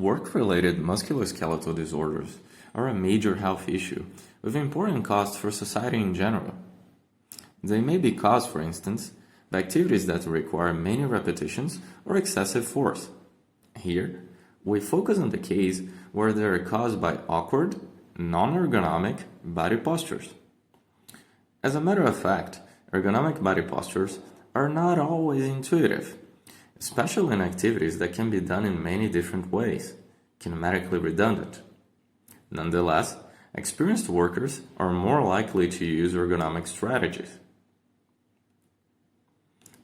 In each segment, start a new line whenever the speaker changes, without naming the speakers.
Work-related musculoskeletal disorders are a major health issue with important costs for society in general. They may be caused, for instance, by activities that require many repetitions or excessive force. Here, we focus on the case where they are caused by awkward, non-ergonomic body postures. As a matter of fact, ergonomic body postures are not always intuitive, especially in activities that can be done in many different ways, kinematically redundant. Nonetheless, experienced workers are more likely to use ergonomic strategies.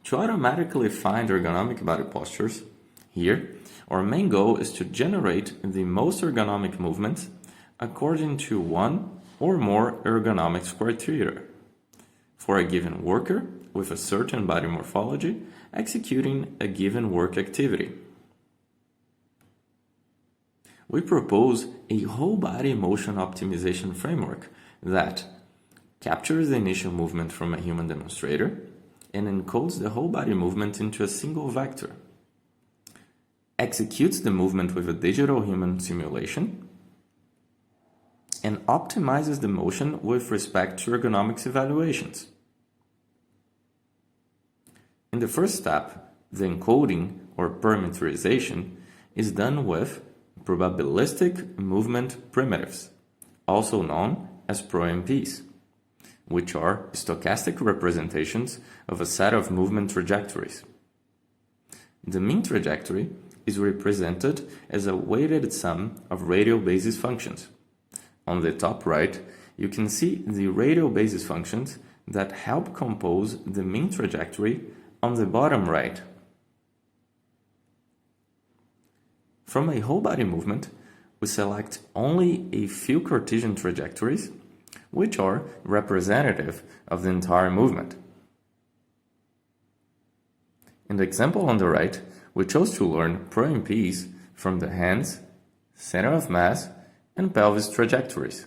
To automatically find ergonomic body postures, here, our main goal is to generate the most ergonomic movements according to one or more ergonomics criteria for a given worker with a certain body morphology executing a given work activity. We propose a whole body motion optimization framework that captures the initial movement from a human demonstrator and encodes the whole body movement into a single vector, executes the movement with a digital human simulation, and optimizes the motion with respect to ergonomics evaluations. In the first step, the encoding or parameterization is done with probabilistic movement primitives, also known as ProMPs, which are stochastic representations of a set of movement trajectories. The mean trajectory is represented as a weighted sum of radial basis functions. On the top right, you can see the radial basis functions that help compose the mean trajectory on the bottom right. From a whole body movement, we select only a few Cartesian trajectories, which are representative of the entire movement. In the example on the right, we chose to learn ProMPs from the hands, center of mass, and pelvis trajectories.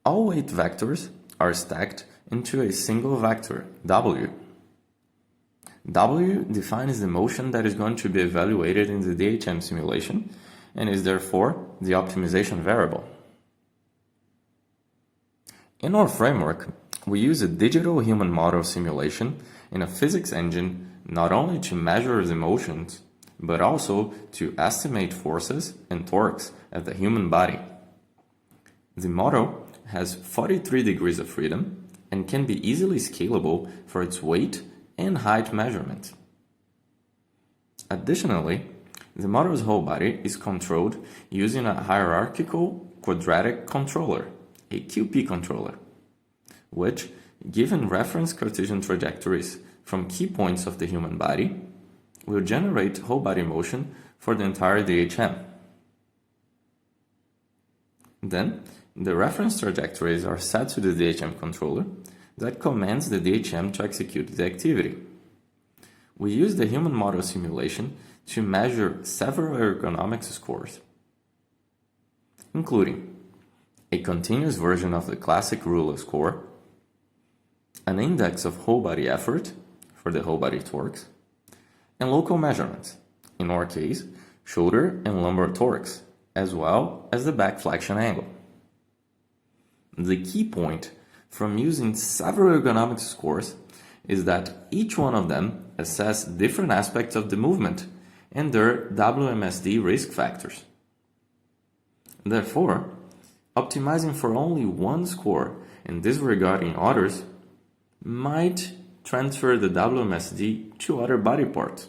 All weight vectors are stacked into a single vector, W. W defines the motion that is going to be evaluated in the DHM simulation and is therefore the optimization variable. In our framework, we use a digital human model simulation in a physics engine not only to measure the motions, but also to estimate forces and torques at the human body. The model has 43 degrees of freedom and can be easily scalable for its weight and height measurement. Additionally, the model's whole body is controlled using a hierarchical quadratic controller, a QP controller, which, given reference Cartesian trajectories from key points of the human body, will generate whole body motion for the entire DHM. Then, the reference trajectories are set to the DHM controller that commands the DHM to execute the activity. We use the human model simulation to measure several ergonomics scores, including a continuous version of the classic Rula score, an index of whole body effort for the whole body torques, and local measurements, in our case, shoulder and lumbar torques, as well as the back flexion angle. The key point from using several ergonomics scores is that each one of them assess different aspects of the movement and their WMSD risk factors. Therefore, optimizing for only one score and disregarding others might transfer the WMSD to other body parts.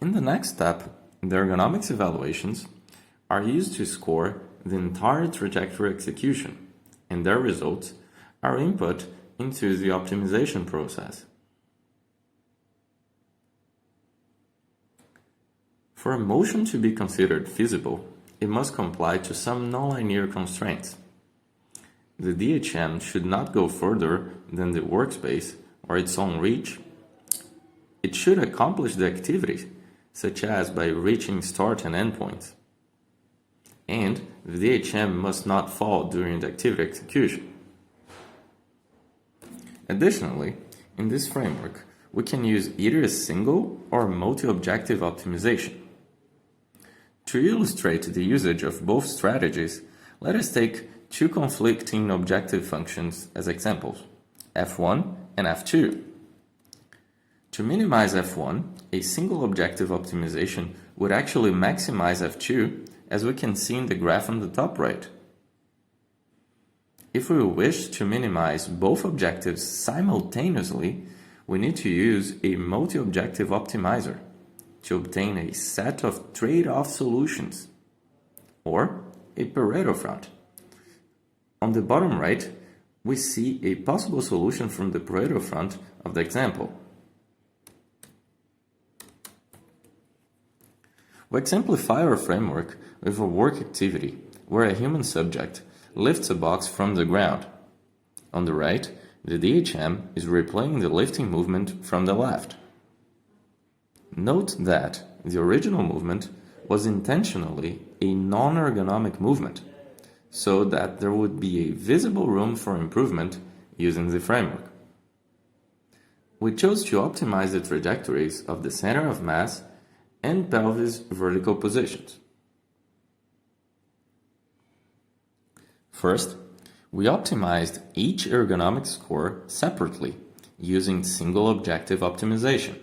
In the next step, the ergonomics evaluations are used to score the entire trajectory execution, and their results are input into the optimization process. For a motion to be considered feasible, it must comply to some nonlinear constraints. The DHM should not go further than the workspace or its own reach. It should accomplish the activity, such as by reaching start and end points. And the DHM must not fall during the activity execution. Additionally, in this framework, we can use either a single or multi-objective optimization. To illustrate the usage of both strategies, let us take two conflicting objective functions as examples, f1 and f2. To minimize f1, a single objective optimization would actually maximize f2, as we can see in the graph on the top right. If we wish to minimize both objectives simultaneously, we need to use a multi-objective optimizer to obtain a set of trade-off solutions, or a Pareto front. On the bottom right, we see a possible solution from the Pareto front of the example. We exemplify our framework with a work activity where a human subject lifts a box from the ground. On the right, the DHM is replaying the lifting movement from the left. Note that the original movement was intentionally a non-ergonomic movement, so that there would be a visible room for improvement using the framework. We chose to optimize the trajectories of the center of mass and pelvis vertical positions. First, we optimized each ergonomic score separately using single objective optimization.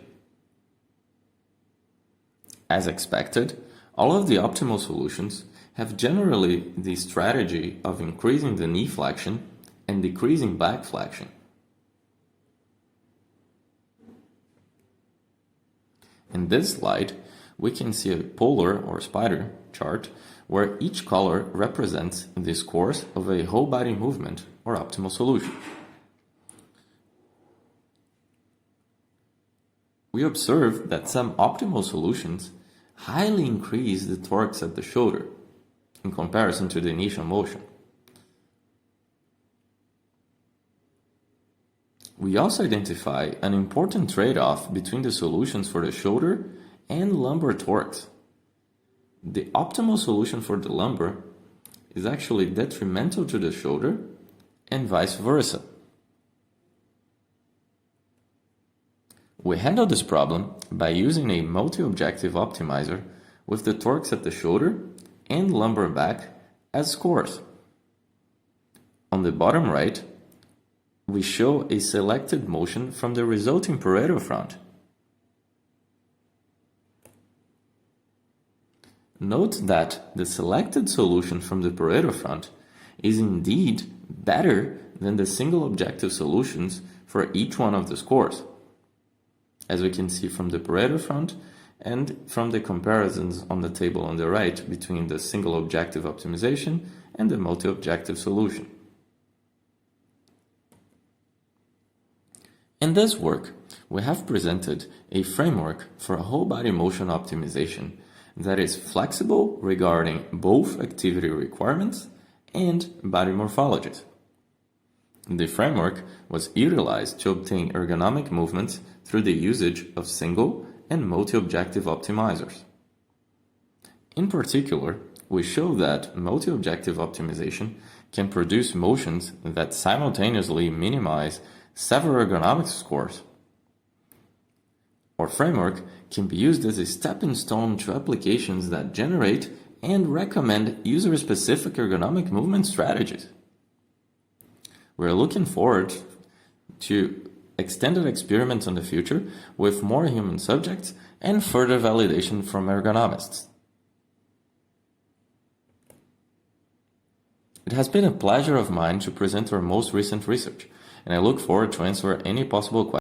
As expected, all of the optimal solutions have generally the strategy of increasing the knee flexion and decreasing back flexion. In this slide, we can see a polar or spider chart where each color represents the scores of a whole body movement or optimal solution. We observe that some optimal solutions highly increase the torques at the shoulder in comparison to the initial motion. We also identify an important trade-off between the solutions for the shoulder and lumbar torques. The optimal solution for the lumbar is actually detrimental to the shoulder and vice versa. We handle this problem by using a multi-objective optimizer with the torques at the shoulder and lumbar back as scores. On the bottom right, we show a selected motion from the resulting Pareto front. Note that the selected solution from the Pareto front is indeed better than the single objective solutions for each one of the scores, as we can see from the Pareto front and from the comparisons on the table on the right between the single objective optimization and the multi-objective solution. In this work, we have presented a framework for a whole body motion optimization that is flexible regarding both activity requirements and body morphologies. The framework was utilized to obtain ergonomic movements through the usage of single and multi-objective optimizers. In particular, we show that multi-objective optimization can produce motions that simultaneously minimize several ergonomic scores. Our framework can be used as a stepping stone to applications that generate and recommend user-specific ergonomic movement strategies. We're looking forward to extended experiments in the future with more human subjects and further validation from ergonomists. It has been a pleasure of mine to present our most recent research, and I look forward to answer any possible questions.